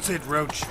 That's it, Roach.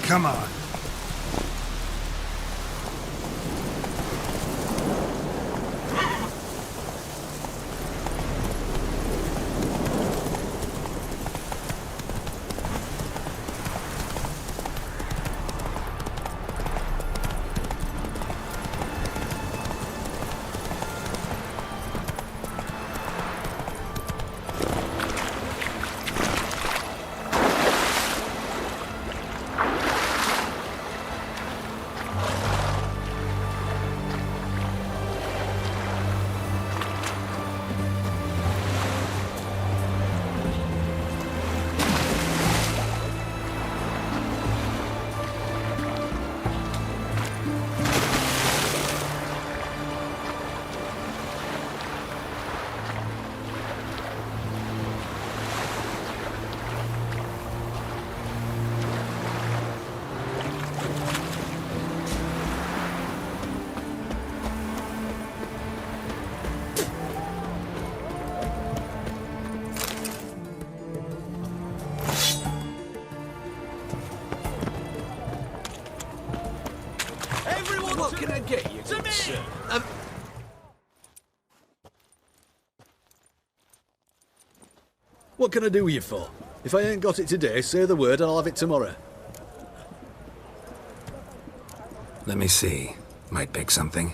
Come on. What can I get you, good sir? What can I do you for? If I ain't got it today, say the word and I'll have it tomorrow. Let me see. Might pick something.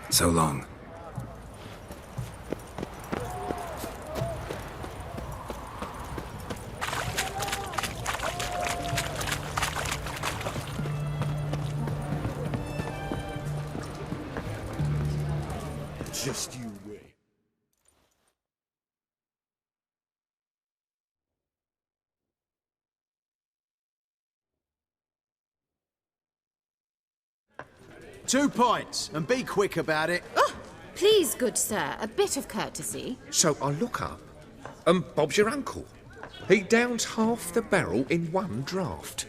So long. Just you wait. Two pints, and be quick about it. Oh, please, good sir, a bit of courtesy. So I look up, and Bob's your uncle. He downs half the barrel in one draught.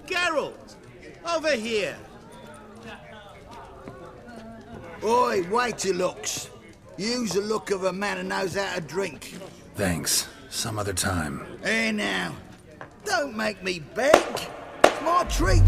Geralt! Over here! Oi, wait your looks. Use the look of a man who knows how to drink. Thanks. Some other time. Here now. Don't make me beg. It's my treat.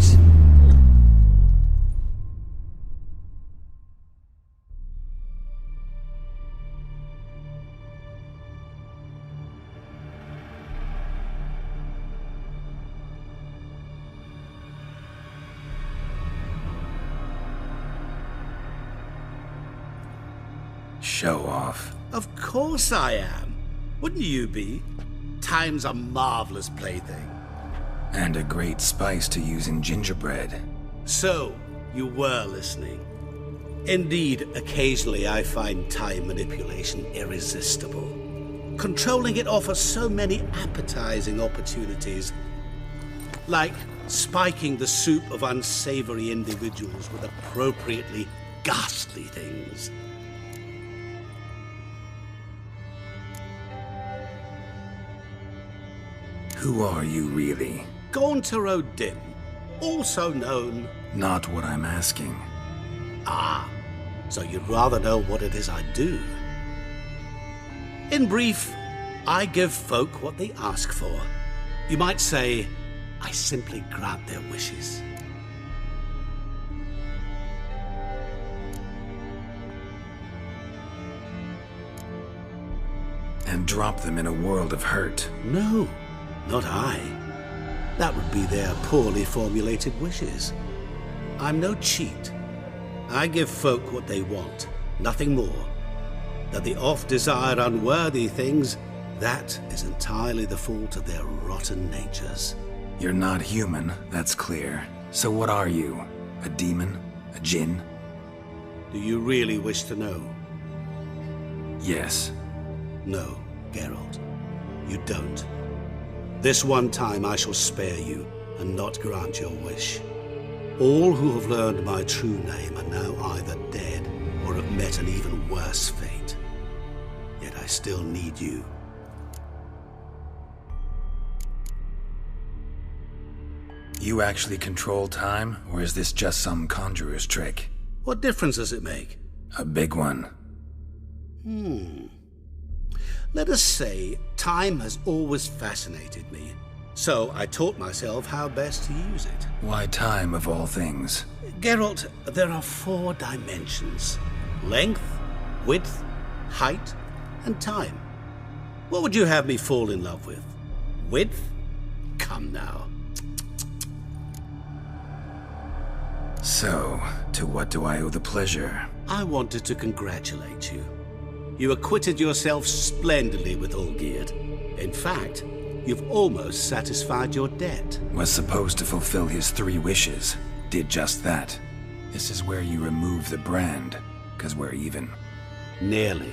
Show off. Of course I am. Wouldn't you be? Time's a marvelous plaything. And a great spice to use in gingerbread. So, you were listening. Indeed, occasionally I find time manipulation irresistible. Controlling it offers so many appetizing opportunities. Like spiking the soup of unsavory individuals with appropriately ghastly things. Who are you really? Gaunter O'Dim, also known... Not what I'm asking. Ah, so you'd rather know what it is I do. In brief, I give folk what they ask for. You might say, I simply grant their wishes. And drop them in a world of hurt. No, not I. That would be their poorly formulated wishes. I'm no cheat. I give folk what they want, nothing more. That they oft desire unworthy things, that is entirely the fault of their rotten natures. You're not human, that's clear. So what are you? A demon? A djinn? Do you really wish to know? Yes. No, Geralt. You don't. This one time I shall spare you, and not grant your wish. All who have learned my true name are now either dead, or have met an even worse fate. Yet I still need you. You actually control time, or is this just some conjurer's trick? What difference does it make? A big one. Let us say, time has always fascinated me. So I taught myself how best to use it. Why time, of all things? Geralt, there are 4 dimensions. Length, width, height, and time. What would you have me fall in love with? Width? Come now. So, to what do I owe the pleasure? I wanted to congratulate you. You acquitted yourself splendidly with Olgierd. In fact, you've almost satisfied your debt. Was supposed to fulfill his 3 wishes. Did just that. This is where you remove the brand, 'cause we're even. Nearly.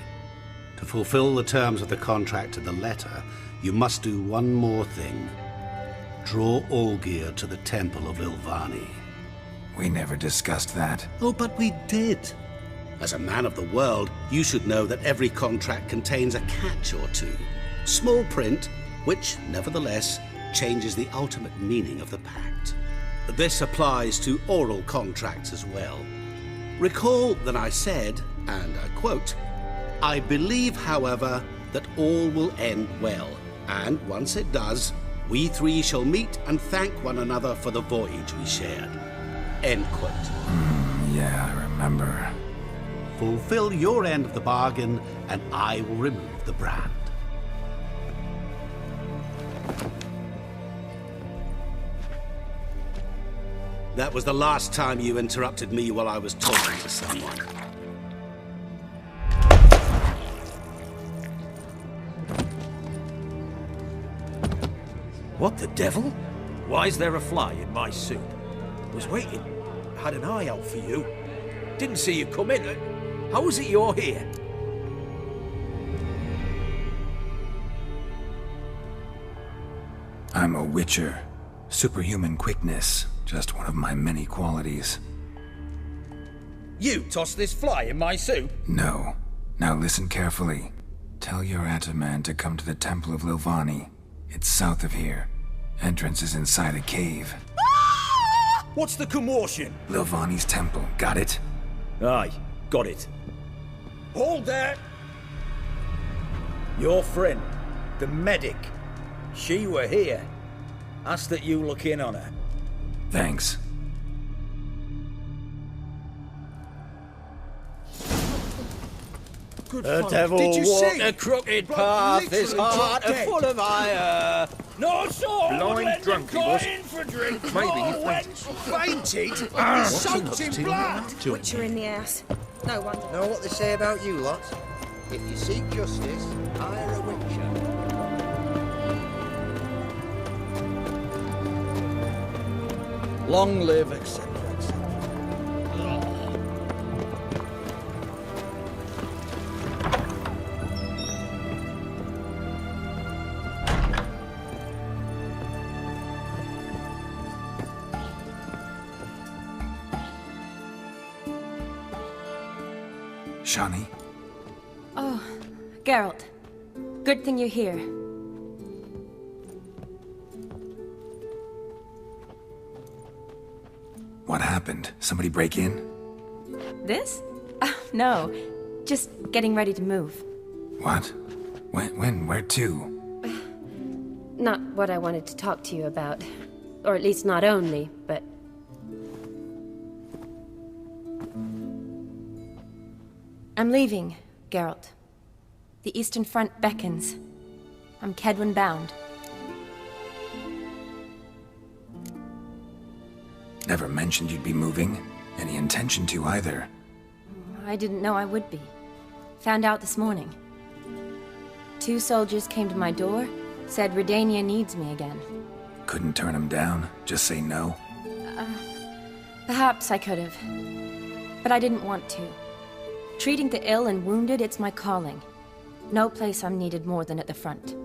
To fulfill the terms of the contract to the letter, you must do one more thing. Draw Olgierd to the Temple of Lilvani. We never discussed that. Oh, but we did. As a man of the world, you should know that every contract contains a catch or two. Small print, which, nevertheless, changes the ultimate meaning of the pact. This applies to oral contracts as well. Recall that I said, and I quote, "I believe, however, that all will end well, and once it does, we 3 shall meet and thank one another for the voyage we shared." End quote. Yeah, I remember. Fulfill your end of the bargain, and I will remove the brand. That was the last time you interrupted me while I was talking to someone. What the devil? Why is there a fly in my soup? Was waiting. Had an eye out for you. Didn't see you come in. How is it you're here? I'm a witcher. Superhuman quickness. Just one of my many qualities. You tossed this fly in my soup? No. Now listen carefully. Tell your Ataman to come to the Temple of Lilvani. It's south of here. Entrance is inside a cave. What's the commotion? Lilvani's temple, got it? Aye, got it. Hold there! Your friend, the medic, she were here. Ask that you look in on her. Thanks. The devil Did you walked see? a crooked Bloke path, his literally heart dropped a dead. full of ire. No soul would Blind let drunk him he go was. in for drink. Maybe he Oh, when- fainted. Fainted? He's soaked in blood. Butcher in the ass. No wonder. Know what they say about you lot? If you seek justice, hire a witcher. Long live, etc., etc. Shani? Oh, Geralt. Good thing you're here. What happened? Somebody break in? This? No. Just getting ready to move. What? When? Where to? Not what I wanted to talk to you about. Or at least not only, but... I'm leaving, Geralt. The Eastern Front beckons. I'm Kedwin bound. Never mentioned you'd be moving. Any intention to either. I didn't know I would be. Found out this morning. 2 soldiers came to my door, said Redania needs me again. Couldn't turn him down? Just say no? Perhaps I could have. But I didn't want to. Treating the ill and wounded, it's my calling. No place I'm needed more than at the front.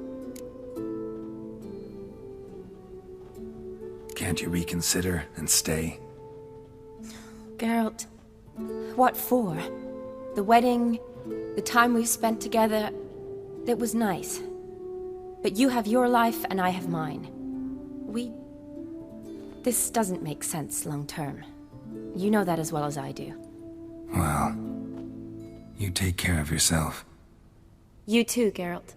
Can't you reconsider and stay? Geralt, what for? The wedding, the time we've spent together, it was nice. But you have your life and I have mine. This doesn't make sense long term. You know that as well as I do. Well, you take care of yourself. You too, Geralt.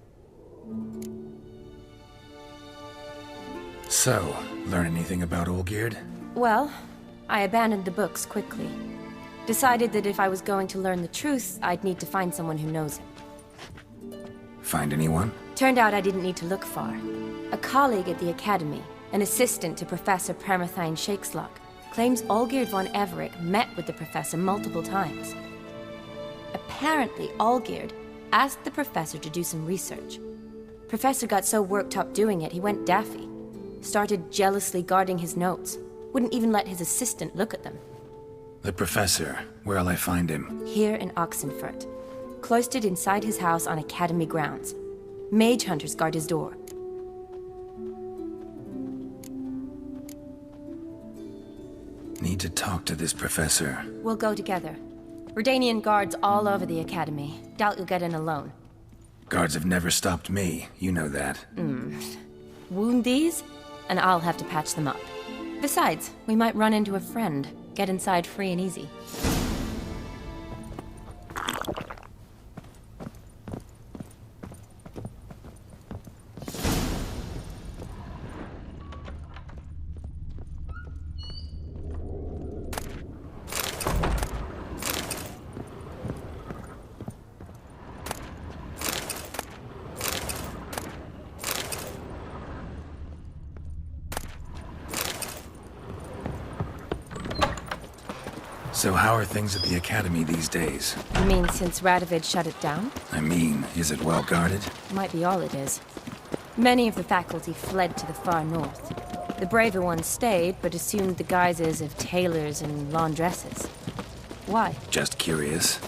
So, learn anything about Olgierd? Well, I abandoned the books quickly. Decided that if I was going to learn the truth, I'd need to find someone who knows it. Find anyone? Turned out I didn't need to look far. A colleague at the Academy, an assistant to Professor Permathine Shakeslock, claims Olgierd von Everec met with the professor multiple times. Apparently, Olgierd asked the professor to do some research. Professor got so worked up doing it, he went daffy. Started jealously guarding his notes. Wouldn't even let his assistant look at them. The professor. Where'll I find him? Here in Oxenfurt. Cloistered inside his house on Academy grounds. Mage hunters guard his door. Need to talk to this professor. We'll go together. Redanian guards all over the Academy. Doubt you'll get in alone. Guards have never stopped me. You know that. Wound these, and I'll have to patch them up. Besides, we might run into a friend. Get inside free and easy. So how are things at the Academy these days? You mean since Radovid shut it down? I mean, is it well guarded? Might be all it is. Many of the faculty fled to the far north. The braver ones stayed, but assumed the guises of tailors and laundresses. Why? Just curious.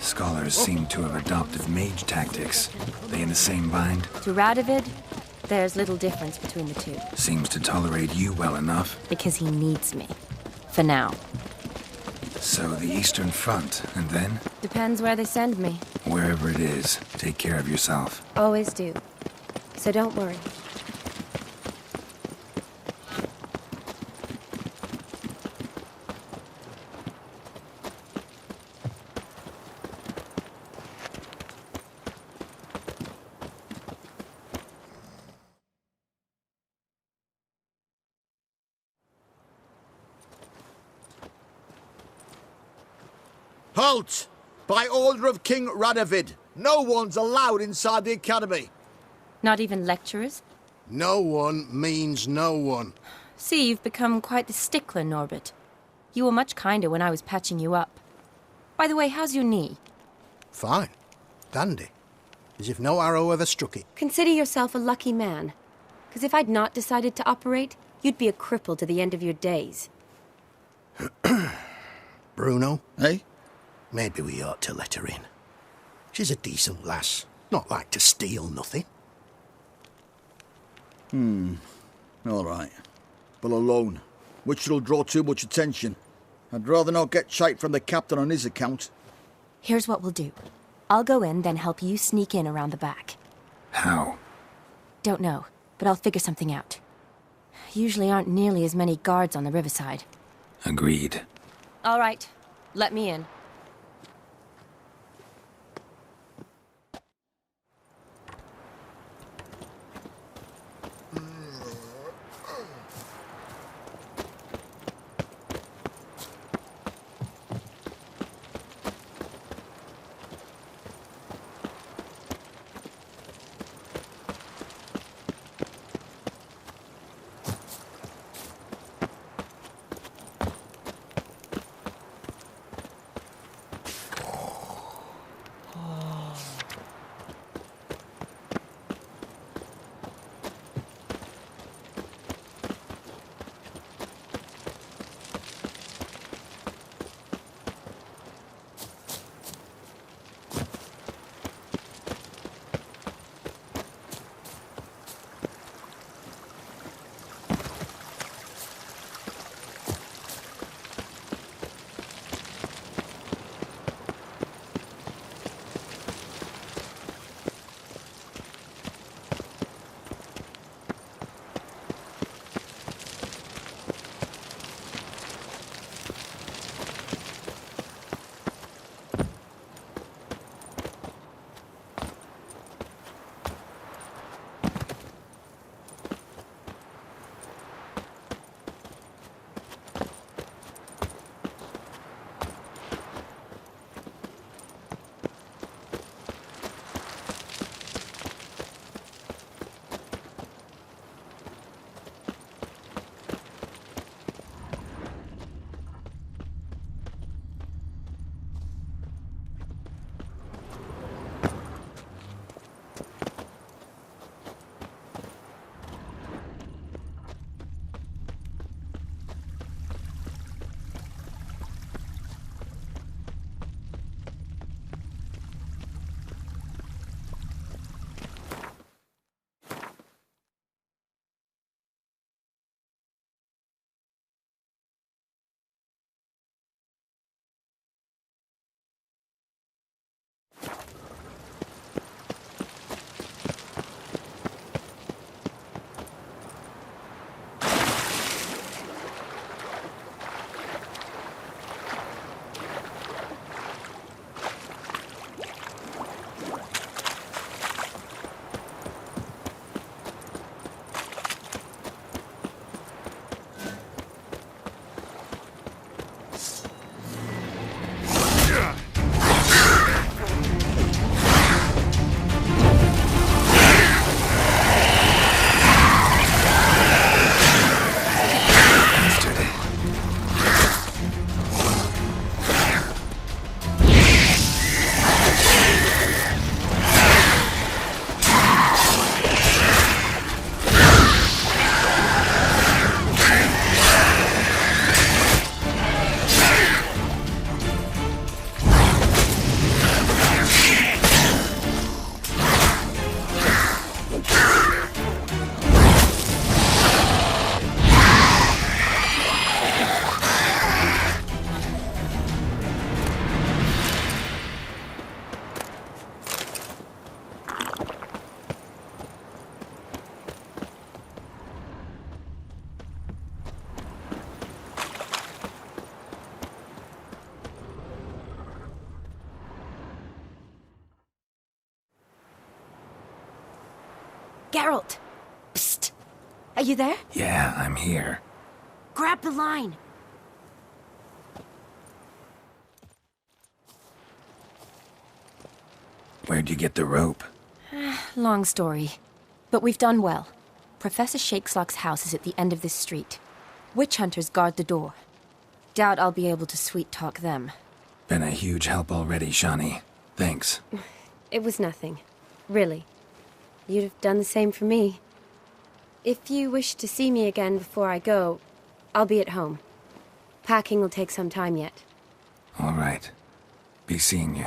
Scholars seem to have adopted mage tactics. They in the same bind? To Radovid, there's little difference between the two. Seems to tolerate you well enough. Because he needs me. For now. So the Eastern Front, and then? Depends where they send me. Wherever it is, take care of yourself. Always do. So don't worry. Halt! By order of King Radovid, no one's allowed inside the academy. Not even lecturers? No one means no one. See, you've become quite the stickler, Norbert. You were much kinder when I was patching you up. By the way, how's your knee? Fine. Dandy. As if no arrow ever struck it. Consider yourself a lucky man. Because if I'd not decided to operate, you'd be a cripple to the end of your days. Bruno? Eh? Maybe we ought to let her in. She's a decent lass. Not like to steal nothing. All right. But alone, which will draw too much attention. I'd rather not get shite from the captain on his account. Here's what we'll do. I'll go in, then help you sneak in around the back. How? Don't know, but I'll figure something out. Usually aren't nearly as many guards on the riverside. Agreed. All right, let me in. Geralt! Psst! Are you there? Yeah, I'm here. Grab the line! Where'd you get the rope? Long story. But we've done well. Professor Shakeslock's house is at the end of this street. Witch hunters guard the door. Doubt I'll be able to sweet-talk them. Been a huge help already, Shani. Thanks. It was nothing. Really. You'd have done the same for me. If you wish to see me again before I go, I'll be at home. Packing will take some time yet. All right. Be seeing you.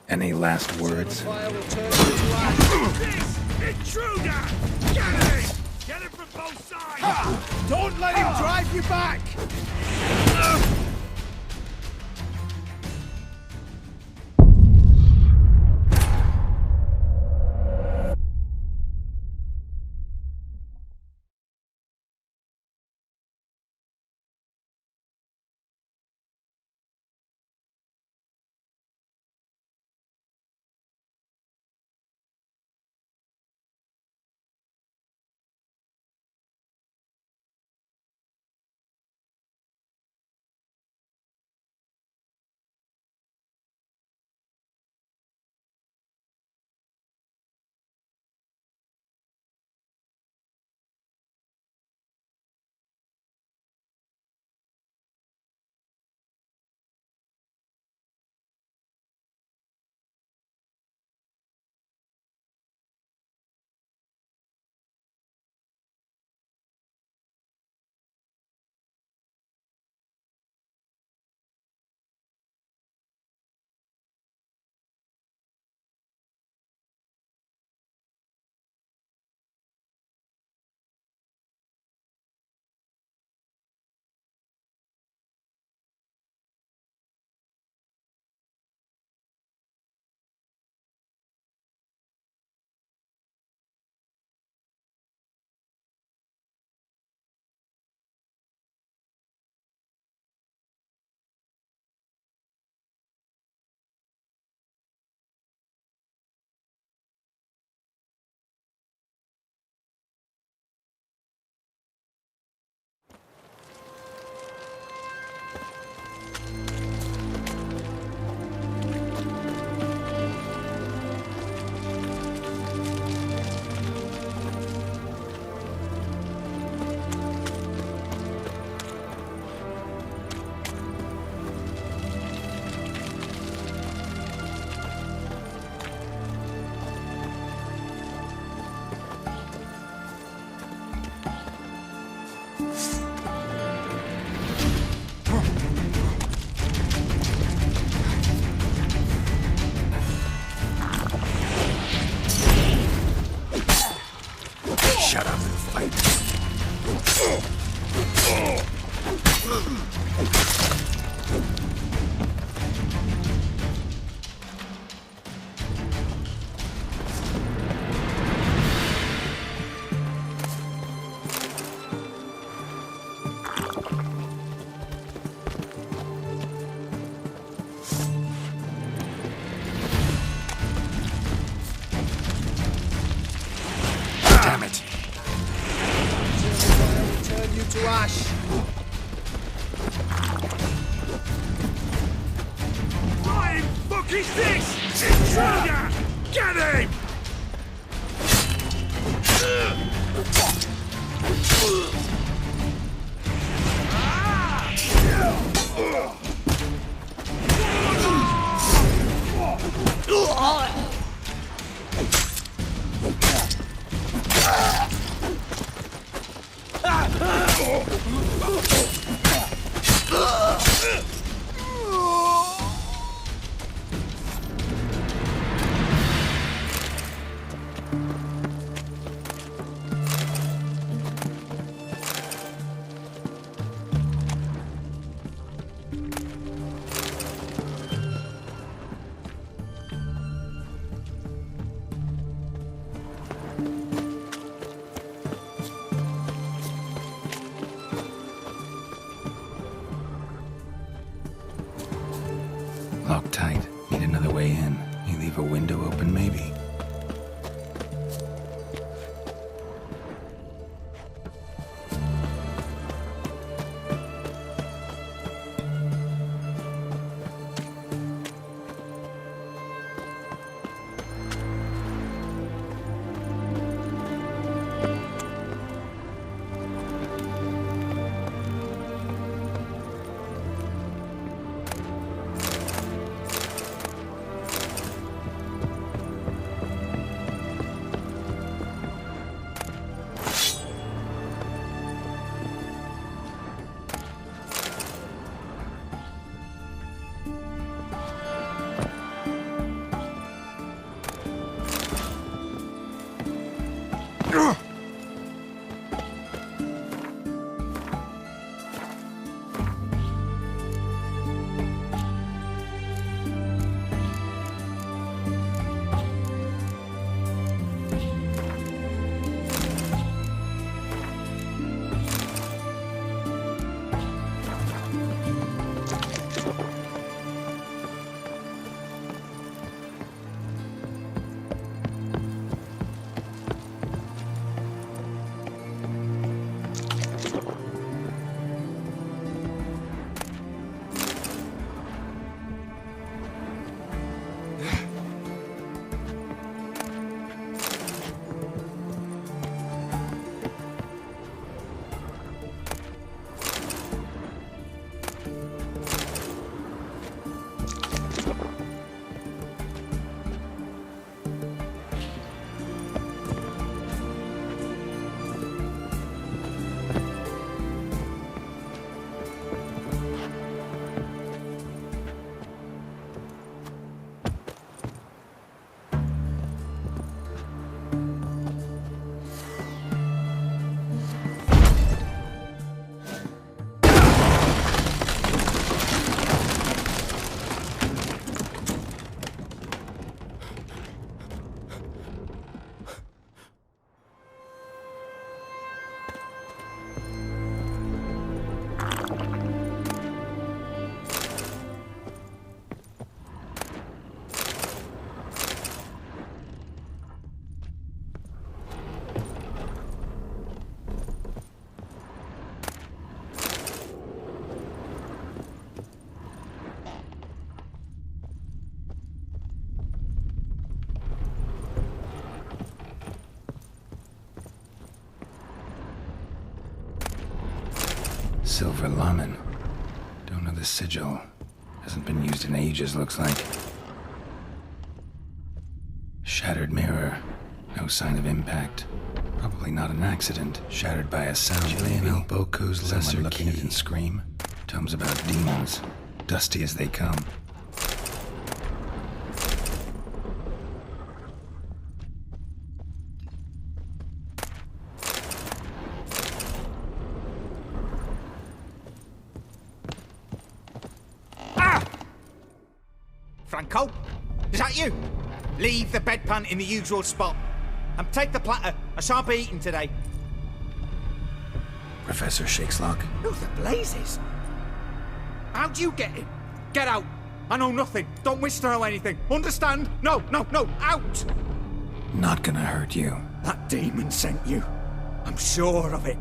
Any last words? Intruder! Get him! Get him from both sides! Don't let him drive you back! Shut up and fight. Damn it. Turn you to ash. What fuck is this? Intruder! Get him! tight. Need another way in. You leave a window open, maybe? Silver Lamen. Don't know the sigil. Hasn't been used in ages, looks like. Shattered mirror. No sign of impact. Probably not an accident. Shattered by a sound, maybe. Boko's lesser looking at it and scream. Tomes about demons. Dusty as they come. Franco? Is that you? Leave the bedpan in the usual spot. And take the platter. I shan't be eating today. Professor Shakeslock. Who the blazes? How'd you get in? Get out. I know nothing. Don't wish to know anything. Understand? No, out! Not gonna hurt you. That demon sent you. I'm sure of it.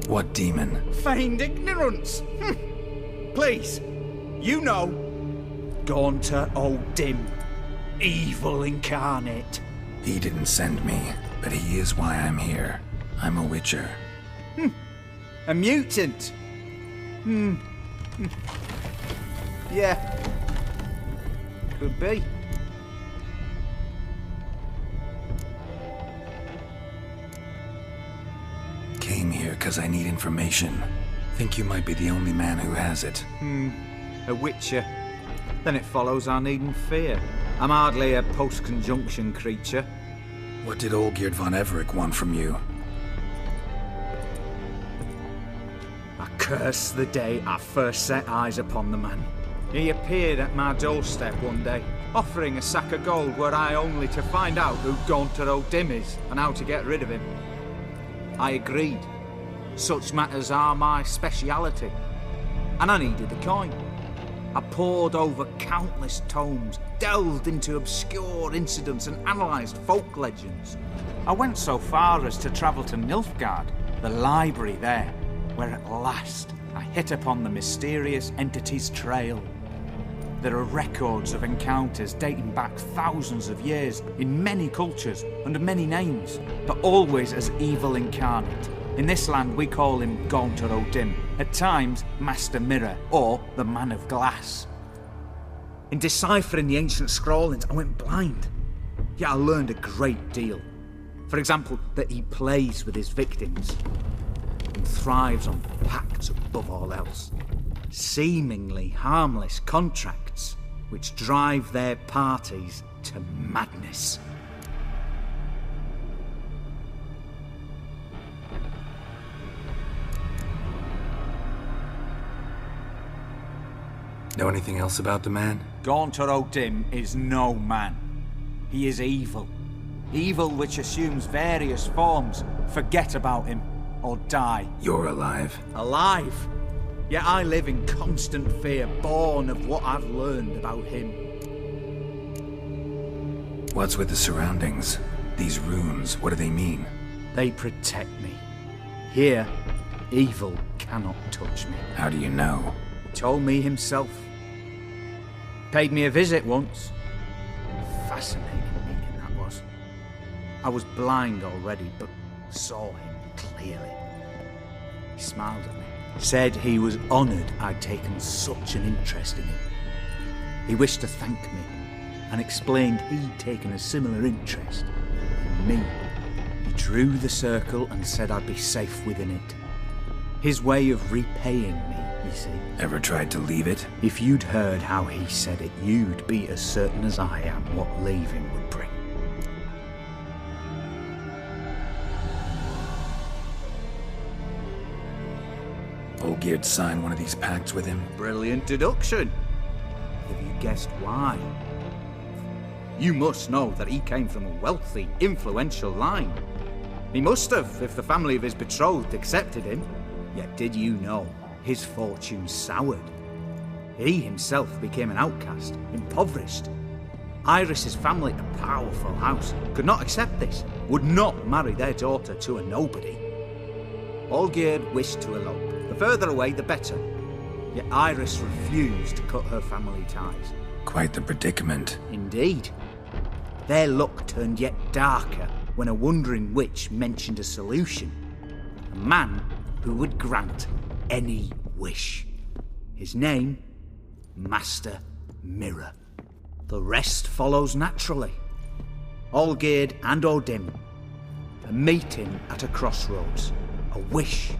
What demon? Feigned ignorance. Please, you know. Gaunter O'Dim. Evil incarnate. He didn't send me, but he is why I'm here. I'm a witcher. A mutant. Yeah. Could be. Came here because I need information. Think you might be the only man who has it. A witcher. Then it follows I needn't fear. I'm hardly a post-conjunction creature. What did Olgierd von Everec want from you? I curse the day I first set eyes upon the man. He appeared at my doorstep one day, offering a sack of gold were I only to find out who Gaunter O'Dim is and how to get rid of him. I agreed. Such matters are my speciality. and I needed the coin. I pored over countless tomes, delved into obscure incidents and analysed folk legends. I went so far as to travel to Nilfgaard, the library there, where at last I hit upon the mysterious entity's trail. There are records of encounters dating back thousands of years in many cultures under many names, but always as evil incarnate. In this land we call him Gaunter O'Dim, at times Master Mirror or the Man of Glass. In deciphering the ancient scrawlings I went blind, yet I learned a great deal. For example, that he plays with his victims and thrives on pacts above all else. Seemingly harmless contracts which drive their parties to madness. Know anything else about the man? Gaunter O'Dim is no man. He is evil. Evil which assumes various forms. Forget about him, or die. You're alive. Alive? Yet I live in constant fear, born of what I've learned about him. What's with the surroundings? These runes, what do they mean? They protect me. Here, evil cannot touch me. How do you know? He told me himself. Paid me a visit once. Fascinating meeting that was. I was blind already, but saw him clearly. He smiled at me. Said he was honoured I'd taken such an interest in him. He wished to thank me, and explained he'd taken a similar interest in me. He drew the circle and said I'd be safe within it. His way of repaying me, you see. Ever tried to leave it? If you'd heard how he said it, you'd be as certain as I am what leaving would bring. Olgierd signed one of these pacts with him? Brilliant deduction. Have you guessed why? You must know that he came from a wealthy, influential line. He must have, if the family of his betrothed accepted him. Yet did you know his fortune soured? He himself became an outcast, impoverished. Iris's family, a powerful house, could not accept this, would not marry their daughter to a nobody. Olgierd wished to elope. The further away, the better. Yet Iris refused to cut her family ties. Quite the predicament. Indeed. Their luck turned yet darker when a wandering witch mentioned a solution. A man who would grant any wish. His name, Master Mirror. The rest follows naturally. Olgierd and O'Dim, a meeting at a crossroads, a wish,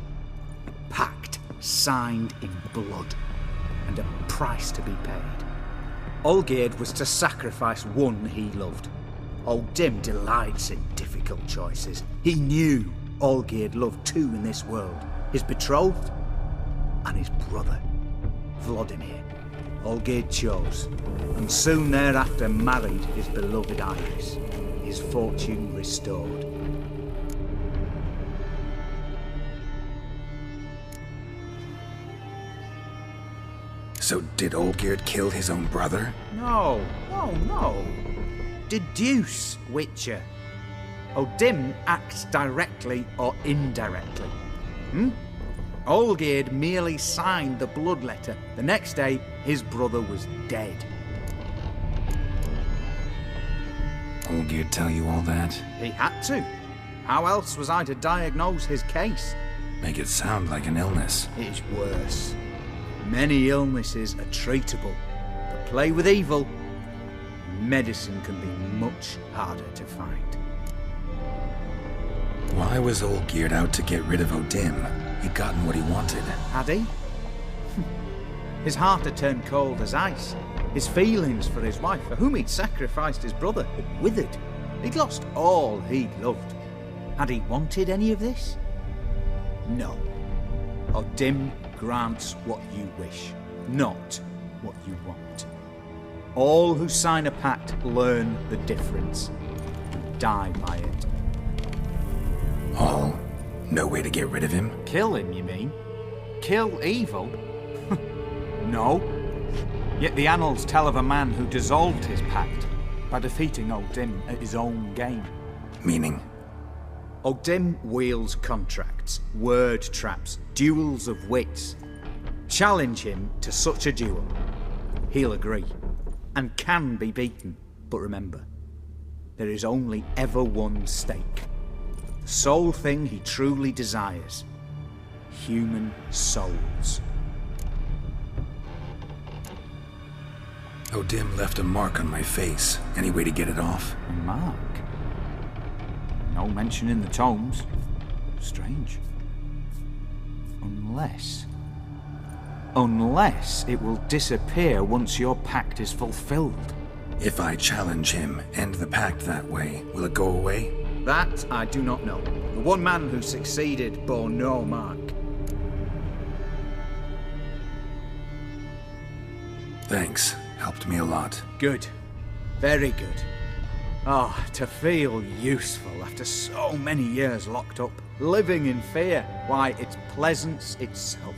a pact signed in blood, and a price to be paid. Olgierd was to sacrifice one he loved. O'Dim delights in difficult choices. He knew Olgierd loved two in this world, his betrothed and his brother, Vladimir. Olgierd chose, and soon thereafter married his beloved Iris, his fortune restored. So did Olgierd kill his own brother? No. Deduce, Witcher. O'Dim acts directly or indirectly. Olgierd merely signed the blood letter. The next day, his brother was dead. Olgierd tell you all that? He had to. How else was I to diagnose his case? Make it sound like an illness. It is worse. Many illnesses are treatable, but play with evil, medicine can be much harder to find. Why was Olgierd out to get rid of O'Dim? He'd gotten what he wanted. Had he? His heart had turned cold as ice. His feelings for his wife, for whom he'd sacrificed his brother, had withered. He'd lost all he'd loved. Had he wanted any of this? No. O'Dim grants what you wish, not what you want. All who sign a pact learn the difference and die by it. All? No way to get rid of him? Kill him, you mean? Kill evil? No. Yet the annals tell of a man who dissolved his pact by defeating O'Dim at his own game. Meaning? O'Dim wields contracts, word traps, duels of wits. Challenge him to such a duel. He'll agree, and can be beaten. But remember, there is only ever one stake. The sole thing he truly desires. Human souls. O'Dim left a mark on my face. Any way to get it off? A mark? No mention in the tomes. Strange. Unless it will disappear once your pact is fulfilled. If I challenge him, end the pact that way, will it go away? That I do not know. The one man who succeeded bore no mark. Thanks. Helped me a lot. Good. Very good. Oh, to feel useful after so many years locked up, living in fear. Why, it's pleasance itself.